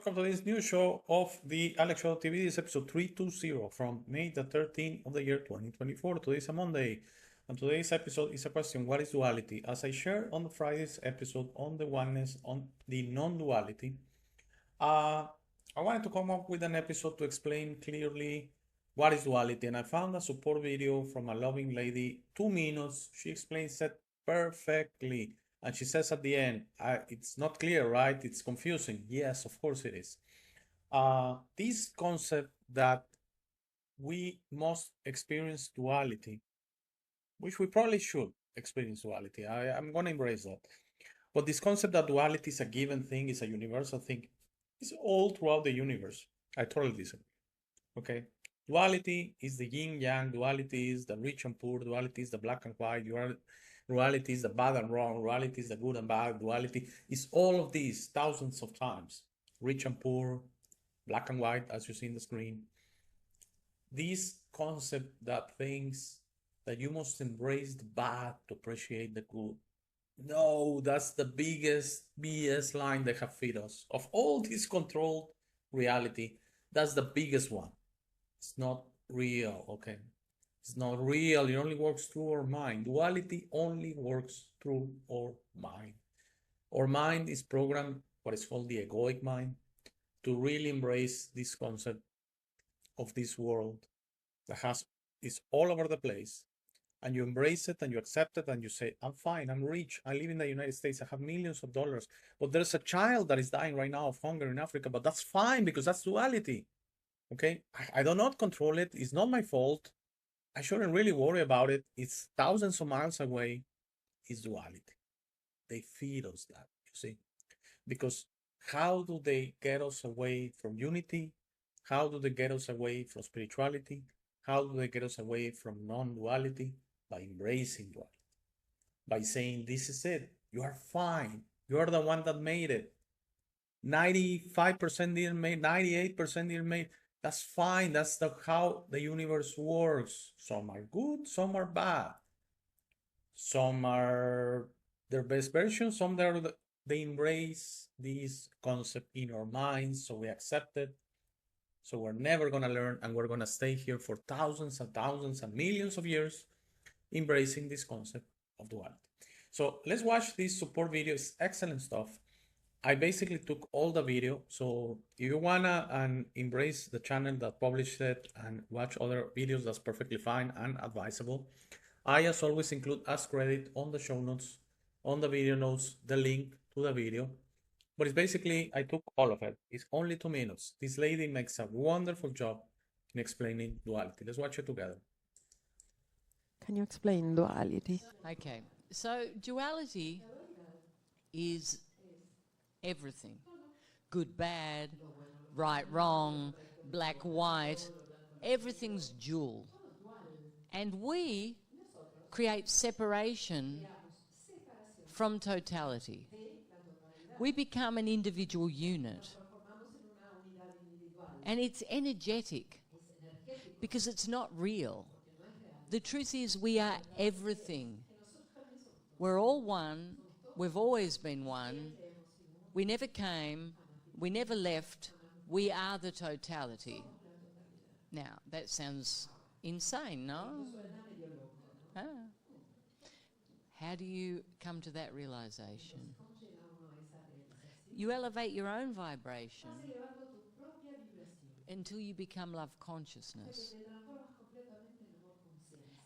welcome to this new show of the Alex Show TV. This is episode 320 from May the 13th of the year 2024. Today is a Monday, and today's episode is a question: what is duality? As I shared on the Friday's episode on the oneness, on the non-duality, I wanted to come up with an episode to explain clearly what is duality, and I found a support video from a loving lady, 2 minutes. She explains it perfectly. And she says at the end, it's not clear, right? It's confusing. Yes, of course it is. This concept that we must experience duality, which we probably should experience duality. I'm going to embrace that. But this concept that duality is a given thing, is a universal thing, is all throughout the universe. I totally disagree. Okay? Duality is the yin yang, duality is the rich and poor, duality is the black and white, duality is the bad and wrong, duality is the good and bad, duality is all of these thousands of times. Rich and poor, black and white, as you see in the screen. This concept that thinks that you must embrace the bad to appreciate the good. No, that's the biggest BS line they have fed us. Of all this controlled reality, that's the biggest one. It's not real, okay? It's not real. It only works through our mind. Duality only works through our mind. Our mind is programmed, what is called the egoic mind, to really embrace this concept of this world that is all over the place. And you embrace it and you accept it and you say, I'm fine, I'm rich, I live in the United States, I have millions of dollars, but there's a child that is dying right now of hunger in Africa, but that's fine because that's duality. Okay? I do not control it. It's not my fault. I shouldn't really worry about it. It's thousands of miles away. It's duality. They feed us that, you see. Because how do they get us away from unity? How do they get us away from spirituality? How do they get us away from non-duality? By embracing duality. By saying, this is it. You are fine. You are the one that made it. 95% didn't make, 98% didn't make. That's fine. That's how the universe works. Some are good, some are bad. Some are their best version, some they embrace this concept in our minds, so we accept it. So we're never going to learn, and we're going to stay here for thousands and thousands and millions of years embracing this concept of duality. So let's watch this support video. It's excellent stuff. I basically took all the video, so if you wanna and embrace the channel that published it and watch other videos, that's perfectly fine and advisable. I, as always, include as credit on the show notes, on the video notes, the link to the video. But it's basically, I took all of it. It's only 2 minutes. This lady makes a wonderful job in explaining duality. Let's watch it together. Can you explain duality? Okay, so duality is everything. Good, bad, right, wrong, black, white. Everything's dual. And we create separation from totality. We become an individual unit. And it's energetic because it's not real. The truth is we are everything. We're all one. We've always been one. We never came, we never left, we are the totality. Now, that sounds insane, no? Ah. How do you come to that realization? You elevate your own vibration until you become love consciousness.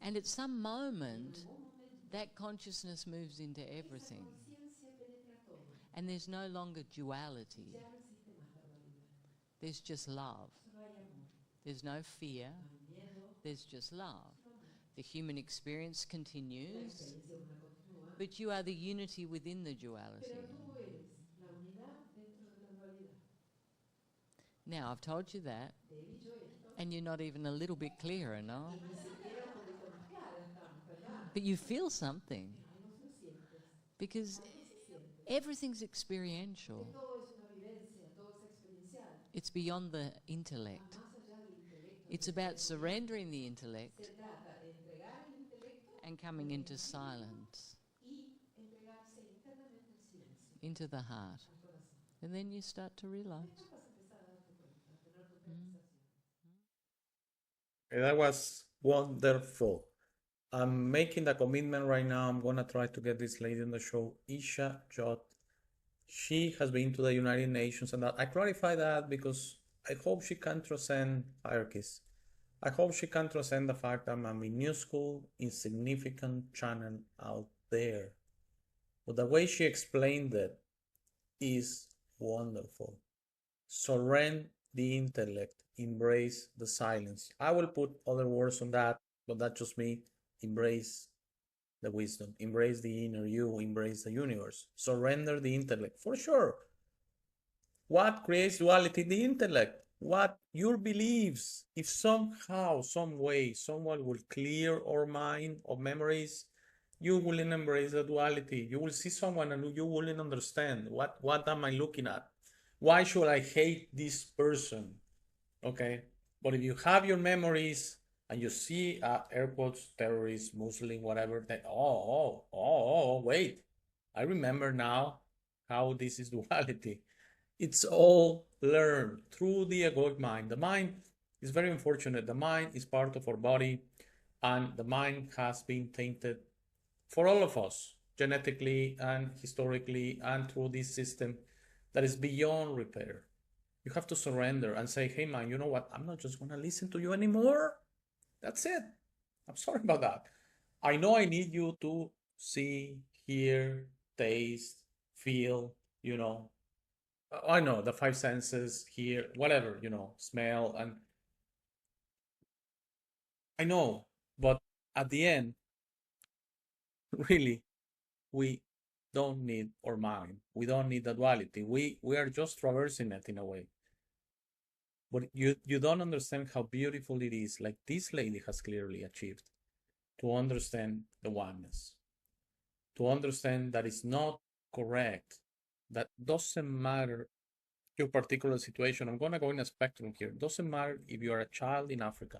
And at some moment, that consciousness moves into everything. And there's no longer duality. There's just love. There's no fear. There's just love. The human experience continues, but you are the unity within the duality. Now, I've told you that, and you're not even a little bit clearer, no? But you feel something, because everything's experiential. It's beyond the intellect. It's about surrendering the intellect and coming into silence, into the heart. And then you start to realize. That was wonderful. I'm making the commitment right now. I'm gonna try to get this lady on the show, Isha Jot. She has been to the United Nations, and that I clarify that because I hope she can transcend hierarchies. I hope she can transcend the fact that I'm a minuscule, insignificant channel out there. But the way she explained it is wonderful. Surrender the intellect, embrace the silence. I will put other words on that, but that's just me. Embrace the wisdom, embrace the inner you, embrace the universe. Surrender the intellect, for sure. What creates duality? The intellect. What your beliefs. If somehow, some way, someone will clear our mind of memories, you wouldn't embrace the duality. You will see someone and you wouldn't understand what am I looking at? Why should I hate this person? Okay. But if you have your memories and you see air quotes, terrorist, Muslim, whatever, then wait. I remember now how this is duality. It's all learned through the egoic mind. The mind is very unfortunate. The mind is part of our body, and the mind has been tainted for all of us, genetically and historically, and through this system that is beyond repair. You have to surrender and say, hey, man, you know what? I'm not just going to listen to you anymore. That's it. I'm sorry about that. I know I need you to see, hear, taste, feel, I know the five senses, hear, whatever, smell, and I know, but at the end, really, we don't need our mind. We don't need the duality. We are just traversing it in a way. But you don't understand how beautiful it is, like this lady has clearly achieved, to understand the oneness, to understand that it's not correct, that doesn't matter your particular situation. I'm going to go in a spectrum here. It doesn't matter if you are a child in Africa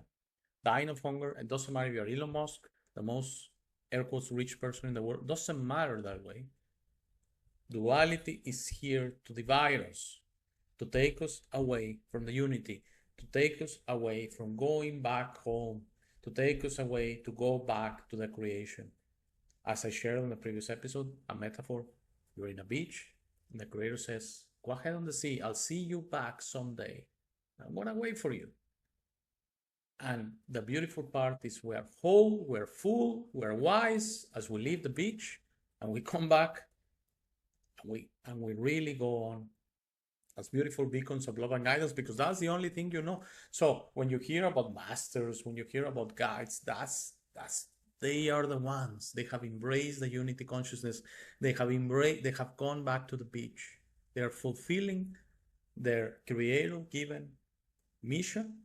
dying of hunger. It doesn't matter if you're Elon Musk, the most air quotes rich person in the world. It doesn't matter that way. Duality is here to divide us, to take us away from the unity, to take us away from going back home, to take us away to go back to the creation. As I shared in the previous episode, a metaphor, you're in a beach, and the creator says, go ahead on the sea, I'll see you back someday. I'm gonna wait for you. And the beautiful part is we are whole, we're full, we're wise as we leave the beach, and we come back, and we really go on as beautiful beacons of love and guidance, because that's the only thing you know. So when you hear about masters, when you hear about guides, that's they are the ones. They have embraced the unity consciousness. They have gone back to the beach. They are fulfilling their creator-given mission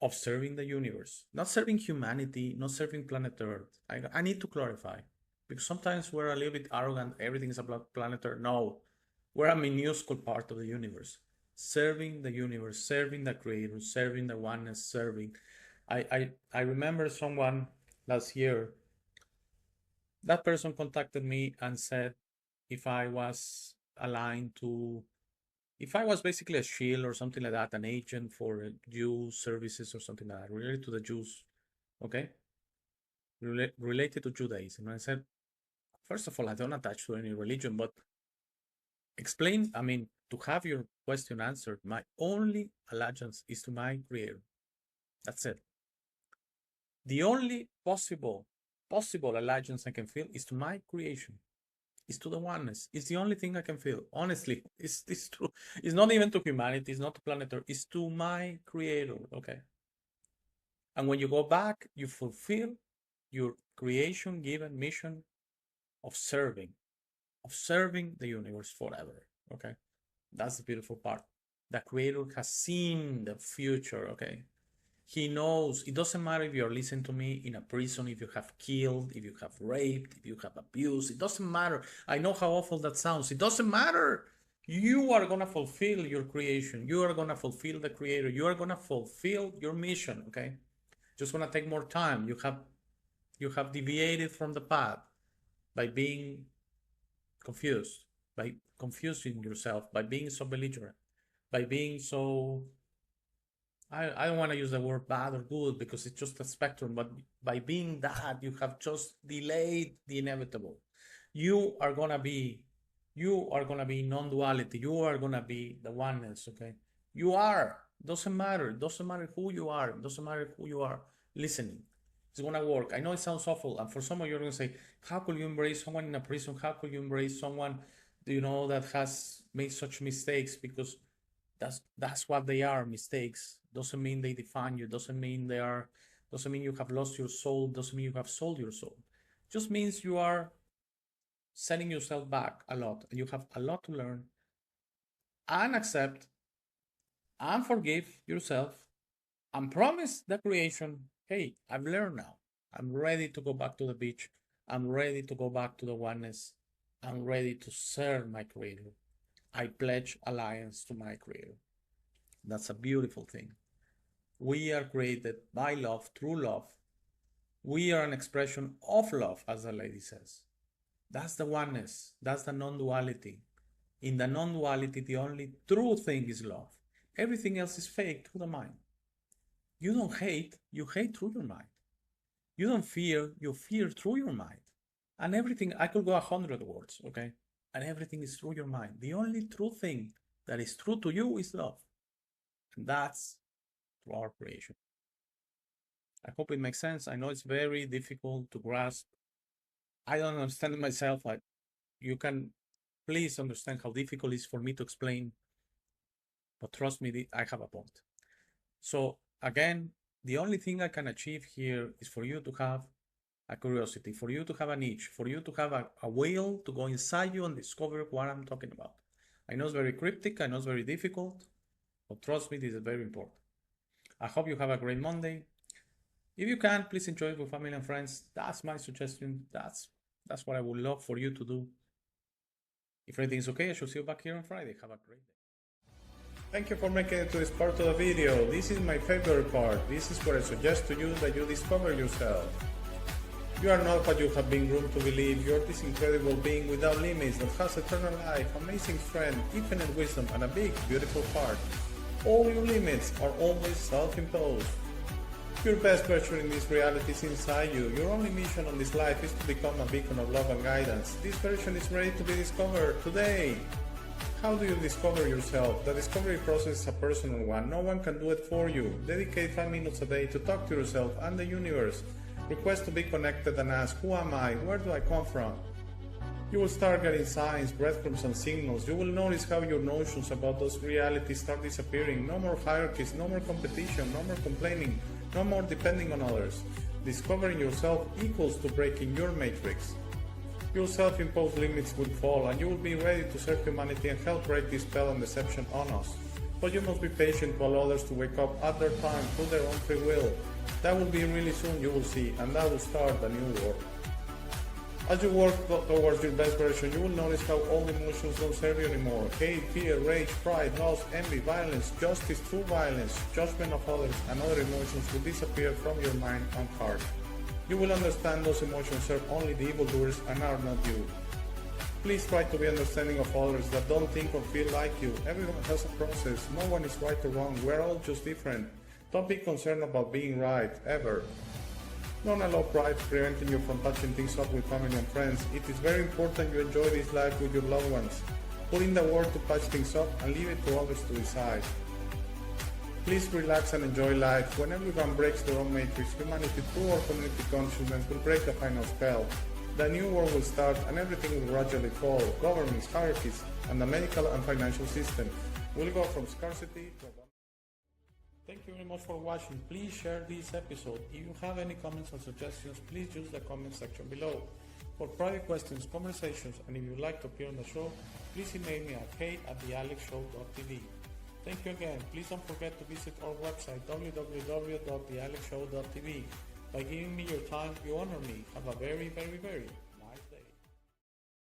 of serving the universe, not serving humanity, not serving planet Earth. I need to clarify, because sometimes we're a little bit arrogant. Everything is about planet Earth. No, we're a minuscule part of the universe, serving the universe, serving the creator, serving the oneness, serving. I remember someone last year, that person contacted me and said if I was aligned to, if I was basically a shield or something like that, an agent for Jew services or something like that, related to the Jews, okay? Related to Judaism. And I said, first of all, I don't attach to any religion, but explain, to have your question answered, my only allegiance is to my creator. That's it. The only possible allegiance I can feel is to my creation, is to the oneness. It's the only thing I can feel. Honestly, it's true. It's not even to humanity, it's not to planet Earth, it's to my creator, okay? And when you go back, you fulfill your creation-given mission of serving the universe forever, okay? That's the beautiful part. The creator has seen the future, okay? He knows. It doesn't matter if you're listening to me in a prison, if you have killed, if you have raped, if you have abused. It doesn't matter. I know how awful that sounds. It doesn't matter. You are going to fulfill your creation. You are going to fulfill the creator. You are going to fulfill your mission, okay? Just going to take more time. You have deviated from the path by being confused, by confusing yourself, by being so belligerent, by being so I don't want to use the word bad or good because it's just a spectrum, but by being that, you have just delayed the inevitable. You are gonna be non-duality. You are gonna be the oneness, okay? You are. Doesn't matter. Doesn't matter who you are. Doesn't matter who you are listening. It's gonna work. I know it sounds awful, and for some of you are gonna say, "How could you embrace someone in a prison? How could you embrace someone, that has made such mistakes?" Because that's what they are, mistakes. Doesn't mean they define you. Doesn't mean you have lost your soul. Doesn't mean you have sold your soul. Just means you are setting yourself back a lot, and you have a lot to learn and accept and forgive yourself and promise the creation, hey, I've learned now. I'm ready to go back to the beach. I'm ready to go back to the oneness. I'm ready to serve my creator. I pledge alliance to my creator. That's a beautiful thing. We are created by love, through love. We are an expression of love, as the lady says. That's the oneness. That's the non-duality. In the non-duality, the only true thing is love. Everything else is fake through the mind. You don't hate, you hate through your mind. You don't fear, you fear through your mind. And everything, I could go 100 words, okay? And everything is through your mind. The only true thing that is true to you is love. And that's through our creation. I hope it makes sense. I know it's very difficult to grasp. I don't understand it myself. You can please understand how difficult it is for me to explain. But trust me, I have a point. So again, the only thing I can achieve here is for you to have a curiosity, for you to have an itch, for you to have a will to go inside you and discover what I'm talking about. I know it's very cryptic, I know it's very difficult, but trust me, this is very important. I hope you have a great Monday. If you can, please enjoy it with family and friends. That's my suggestion. That's what I would love for you to do. If everything is okay, I shall see you back here on Friday. Have a great day. Thank you for making it to this part of the video. This is my favorite part. This is where I suggest to you that you discover yourself. You are not what you have been groomed to believe. You are this incredible being without limits that has eternal life, amazing strength, infinite wisdom, and a big, beautiful heart. All your limits are always self-imposed. Your best version in this reality is inside you. Your only mission on this life is to become a beacon of love and guidance. This version is ready to be discovered today. How do you discover yourself? The discovery process is a personal one. No one can do it for you. Dedicate 5 minutes a day to talk to yourself and the universe. Request to be connected and ask, who am I? Where do I come from? You will start getting signs, breadcrumbs, and signals. You will notice how your notions about those realities start disappearing. No more hierarchies, no more competition, no more complaining, no more depending on others. Discovering yourself equals to breaking your matrix. Your self-imposed limits will fall, and you will be ready to serve humanity and help break this spell and deception on us. But you must be patient to allow others to wake up at their time through their own free will. That will be really soon, you will see, and that will start a new world. As you work towards your best version, you will notice how all emotions don't serve you anymore. Hate, fear, rage, pride, loss, envy, violence, justice through violence, judgment of others, and other emotions will disappear from your mind and heart. You will understand those emotions serve only the evildoers and are not you. Please try to be understanding of others that don't think or feel like you. Everyone has a process. No one is right or wrong. We're all just different. Don't be concerned about being right, ever. Don't allow pride preventing you from touching things up with family and friends. It is very important you enjoy this life with your loved ones. Put in the work to patch things up and leave it to others to decide. Please relax and enjoy life. When everyone breaks their own matrix, humanity through our community consciousness will break the final spell. The new world will start and everything will gradually fall. Governments, hierarchies, and the medical and financial system will go from scarcity to abundance. Thank you very much for watching. Please share this episode. If you have any comments or suggestions, please use the comment section below. For private questions, conversations, and if you'd like to appear on the show, please email me at hey@thealexshow.tv. Thank you again. Please don't forget to visit our website www.thealexshow.tv. By giving me your time, you honor me. Have a very, very, very